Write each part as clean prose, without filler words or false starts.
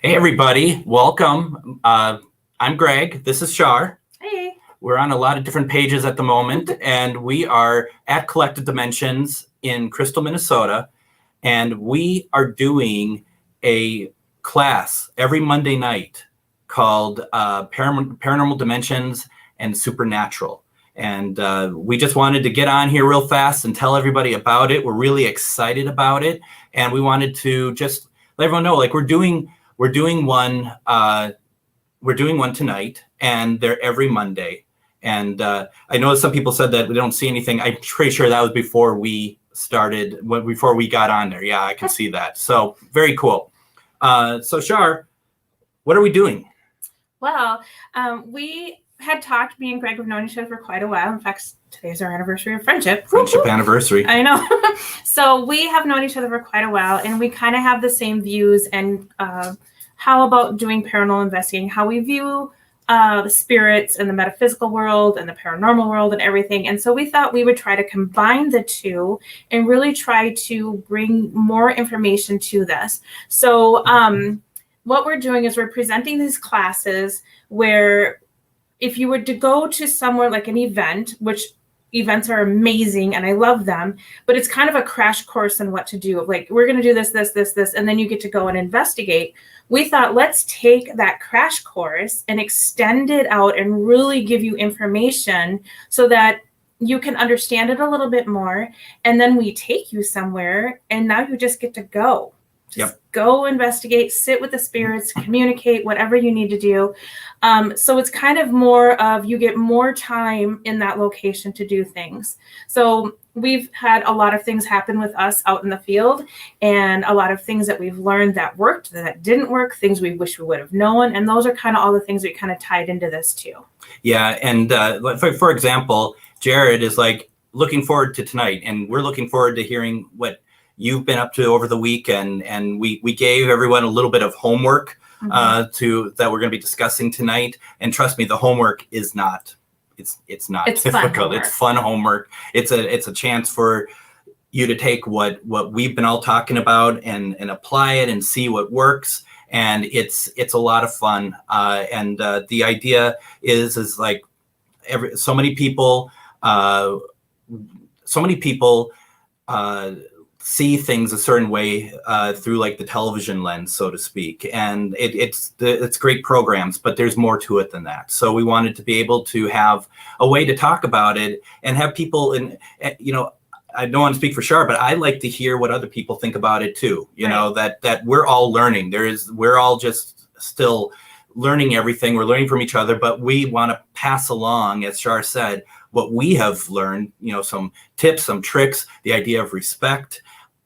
Hey, everybody. Welcome. I'm Greg. This is Shar. Hey. We're on a lot of different pages at the moment, and we are at Collective Dimensions in Crystal, Minnesota, and we are doing a class every Monday night called Paranormal Dimensions and Supernatural. And we just wanted to get on here real fast and tell everybody about it. We're really excited about it, and we wanted to just let everyone know, like, we're doing one tonight, and they're every Monday. And I know some people said that we don't see anything. I'm pretty sure that was before we started, before we got on there. Yeah, I can see that. So very cool. So Shar, what are we doing? Well, we had talked, me and Greg have known each other for quite a while. In fact, today's our anniversary of friendship. Friendship anniversary. I know. So we have known each other for quite a while, and we kind of have the same views and how about doing paranormal investigating, how we view the spirits and the metaphysical world and the paranormal world and everything. And so we thought we would try to combine the two and really try to bring more information to this. So what we're doing is we're presenting these classes where if you were to go to somewhere like an event, which events are amazing and I love them, but it's kind of a crash course in what to do. Like, we're going to do this, and then you get to go and investigate. We thought, let's take that crash course and extend it out and really give you information so that you can understand it a little bit more. And then we take you somewhere, and now you just get to go. Just go investigate, sit with the spirits, communicate, whatever you need to do. So it's kind of more of, you get more time in that location to do things. So we've had a lot of things happen with us out in the field, and a lot of things that we've learned that worked, that didn't work, things we wish we would have known. And those are kind of all the things we kind of tied into this too. Yeah. And for example, Jared is like looking forward to tonight, and we're looking forward to hearing what you've been up to over the week, and we gave everyone a little bit of homework that we're going to be discussing tonight. And trust me, the homework is not it's not difficult. It's fun homework. It's a chance for you to take what we've been all talking about and apply it and see what works. And it's a lot of fun. And the idea is like so many people see things a certain way through like the television lens, so to speak. And it's great programs, but there's more to it than that. So we wanted to be able to have a way to talk about it and have people, and I don't want to speak for Shar, but I like to hear what other people think about it too. You know, that we're all learning. We're all just still learning everything. We're learning from each other, but we want to pass along, as Shar said, what we have learned, some tips, some tricks, the idea of respect,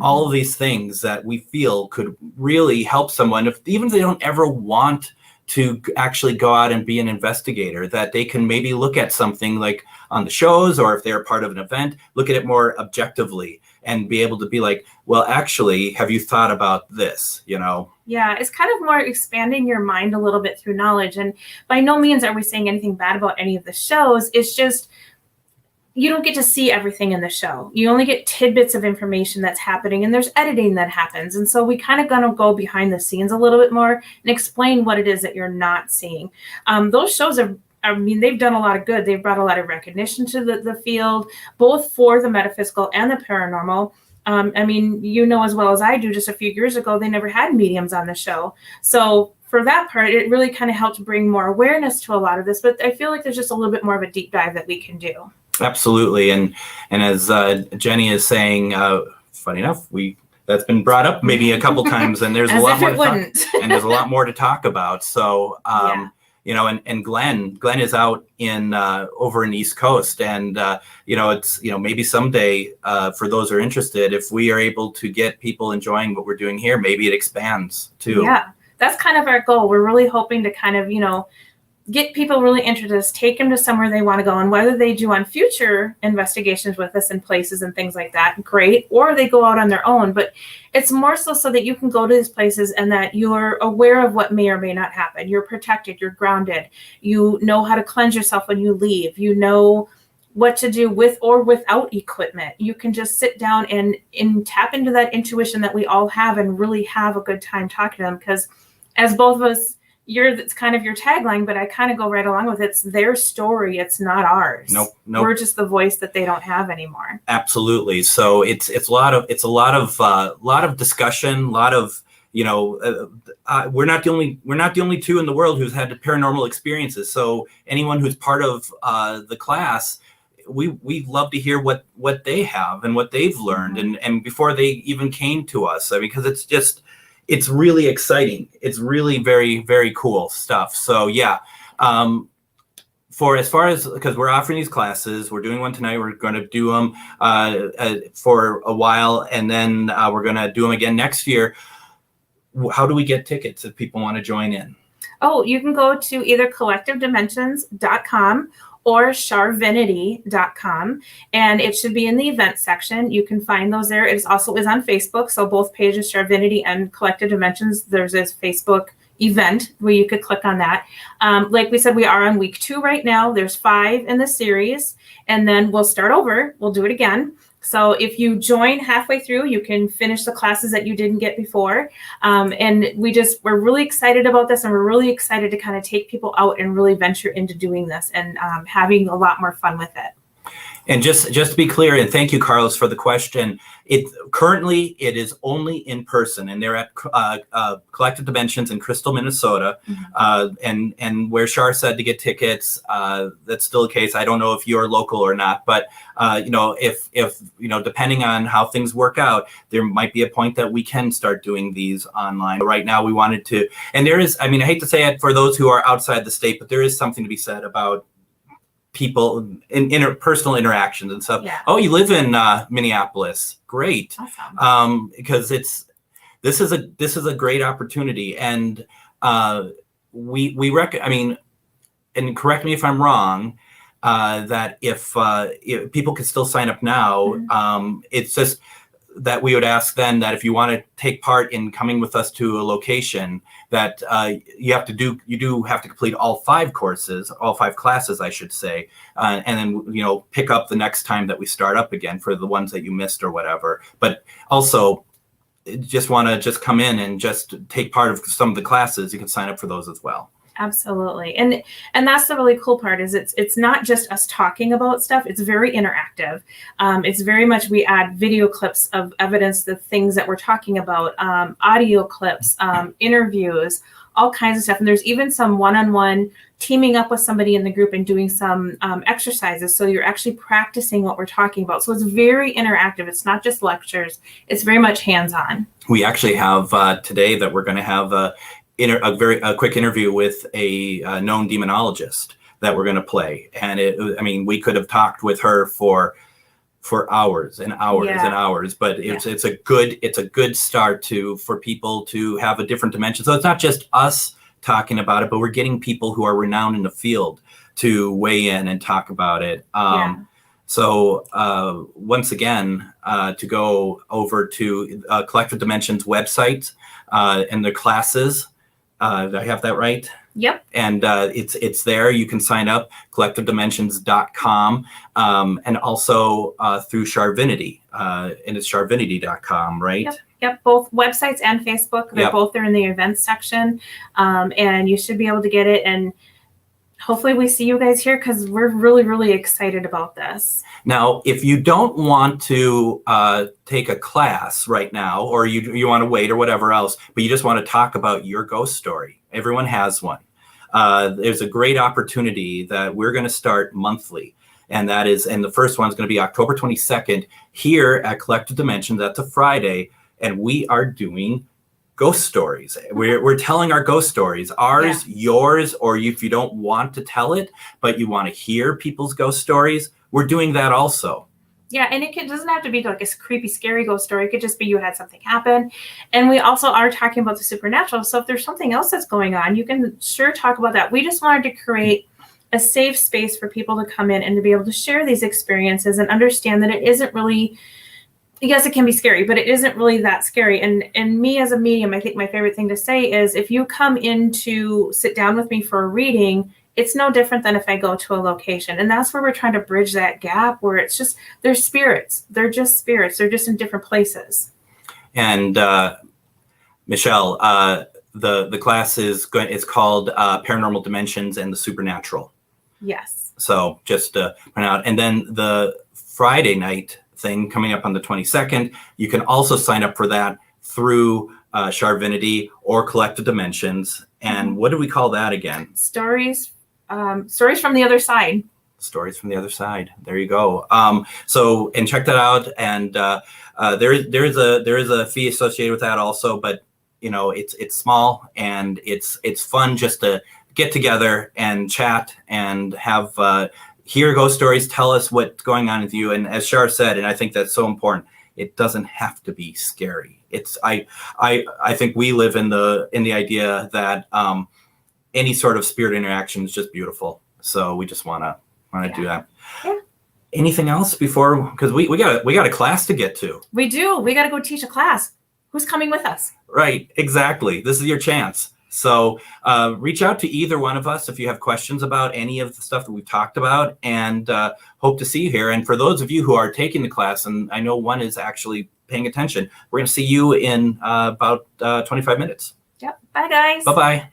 all of these things that we feel could really help someone, even if they don't ever want to actually go out and be an investigator, that they can maybe look at something like on the shows, or if they're part of an event, look at it more objectively and be able to be like, well, actually, have you thought about this, Yeah, it's kind of more expanding your mind a little bit through knowledge. And by no means are we saying anything bad about any of the shows. It's just, you don't get to see everything in the show. You only get tidbits of information that's happening, and there's editing that happens. And so we kind of gonna go behind the scenes a little bit more and explain what it is that you're not seeing. Those shows they've done a lot of good. They've brought a lot of recognition to the field, both for the metaphysical and the paranormal. As well as I do, just a few years ago, they never had mediums on the show. So for that part, it really kind of helped bring more awareness to a lot of this. But I feel like there's just a little bit more of a deep dive that we can do. Absolutely. And as Jenny is saying, funny enough, that's been brought up maybe a couple times, and there's a lot more to talk about. So, and Glenn is out over in East Coast, and it's maybe someday for those who are interested, if we are able to get people enjoying what we're doing here, maybe it expands too. Yeah, that's kind of our goal. We're really hoping to kind of get people really interested, take them to somewhere they want to go, and whether they do on future investigations with us in places and things like that, great, or they go out on their own. But it's more so that you can go to these places and that you're aware of what may or may not happen. You're protected, you're grounded, you know how to cleanse yourself when you leave, you know what to do with or without equipment. You can just sit down and tap into that intuition that we all have and really have a good time talking to them, because as both of us, it's kind of your tagline, but I kind of go right along with it. It's their story. It's not ours. Nope. We're just the voice that they don't have anymore. Absolutely. So it's a lot of discussion, a lot of, we're not the only two in the world who's had paranormal experiences. So anyone who's part of the class, we love to hear what they have and what they've learned, and before they even came to us. I mean, because it's really exciting. It's really very, very cool stuff. So yeah, because we're offering these classes, we're doing one tonight. We're going to do them for a while, and then we're going to do them again next year. How do we get tickets if people want to join in? Oh, you can go to either collectivedimensions.com or charvinity.com, and it should be in the event section. You can find those there. It also is on Facebook, so both pages, Charvinity and Collective Dimensions, there's this Facebook event where you could click on that. Like we said, we are on week 2 right now. There's 5 in the series, and then we'll start over. We'll do it again. So if you join halfway through, you can finish the classes that you didn't get before. And we're really excited about this, and we're really excited to kind of take people out and really venture into doing this and having a lot more fun with it. And just to be clear, and thank you, Carlos, for the question. Currently it is only in person, and they're at Collective Dimensions in Crystal, Minnesota. And where Char said to get tickets, that's still the case. I don't know if you're local or not, but if depending on how things work out, there might be a point that we can start doing these online. Right now, we wanted to, and there is. I mean, I hate to say it for those who are outside the state, but there is something to be said about people in interpersonal interactions and stuff. Yeah. Oh, you live in Minneapolis. Great. Awesome. Because this is a great opportunity, and I mean, and correct me if I'm wrong, that if people could still sign up now, it's just that we would ask then that if you want to take part in coming with us to a location, that you do have to complete all 5 courses, all 5 classes, I should say, and then pick up the next time that we start up again for the ones that you missed or whatever. But also, just want to come in and just take part of some of the classes, you can sign up for those as well. Absolutely. And that's the really cool part, is it's not just us talking about stuff. It's very interactive. It's very much, we add video clips of evidence, the things that we're talking about, audio clips, interviews, all kinds of stuff. And there's even some one-on-one teaming up with somebody in the group and doing some exercises. So you're actually practicing what we're talking about. So it's very interactive. It's not just lectures. It's very much hands-on. We actually have today that we're going to have a quick interview with a known demonologist that we're going to play. And we could have talked with her for hours and hours and hours, but it's a good start for people to have a different dimension. So it's not just us talking about it, but we're getting people who are renowned in the field to weigh in and talk about it. So once again, to go over to Collective Dimensions website and their classes. Did I have that right? Yep. And it's there. You can sign up, collectivedimensions.com, and also through Charvinity, and it's charvinity.com, right? Yep. Both websites and Facebook. They're both there in the events section, and you should be able to get it. And hopefully we see you guys here, because we're really, really excited about this. Now, if you don't want to take a class right now, or you want to wait or whatever else, but you just want to talk about your ghost story, everyone has one. There's a great opportunity that we're going to start monthly. And the first one's going to be October 22nd here at Collective Dimensions. That's a Friday. And we are doing ghost stories. We're telling our ghost stories, ours, yours, or if you don't want to tell it, but you want to hear people's ghost stories, we're doing that also. Yeah, and it doesn't have to be like a creepy, scary ghost story. It could just be you had something happen. And we also are talking about the supernatural. So if there's something else that's going on, you can sure talk about that. We just wanted to create a safe space for people to come in and to be able to share these experiences and understand that it isn't really, yes, it can be scary, but it isn't really that scary. And me as a medium, I think my favorite thing to say is, if you come in to sit down with me for a reading, it's no different than if I go to a location. And that's where we're trying to bridge that gap, where it's just, they're spirits. They're just spirits. They're just in different places. And Michelle, the class is going. It's called Paranormal Dimensions and the Supernatural. Yes. So just to point out, and then the Friday night thing coming up on the 22nd, you can also sign up for that through Charvinity or Collective Dimensions. And what do we call that again? Stories from the other side. Stories from the Other Side. There you go. So and check that out. And there is a fee associated with that also, but you know it's small and it's fun just to get together and chat and have hear ghost stories. Tell us what's going on with you. And as Shar said, and I think that's so important, it doesn't have to be scary. It's I think we live in the idea that any sort of spirit interaction is just beautiful. So we just want to do that. Yeah. Anything else before, because we got a class to get to. We do. We got to go teach a class. Who's coming with us? Right. Exactly. This is your chance. So reach out to either one of us if you have questions about any of the stuff that we've talked about, and hope to see you here. And for those of you who are taking the class, and I know one is actually paying attention, we're going to see you in about 25 minutes. Yep. Bye, guys. Bye-bye.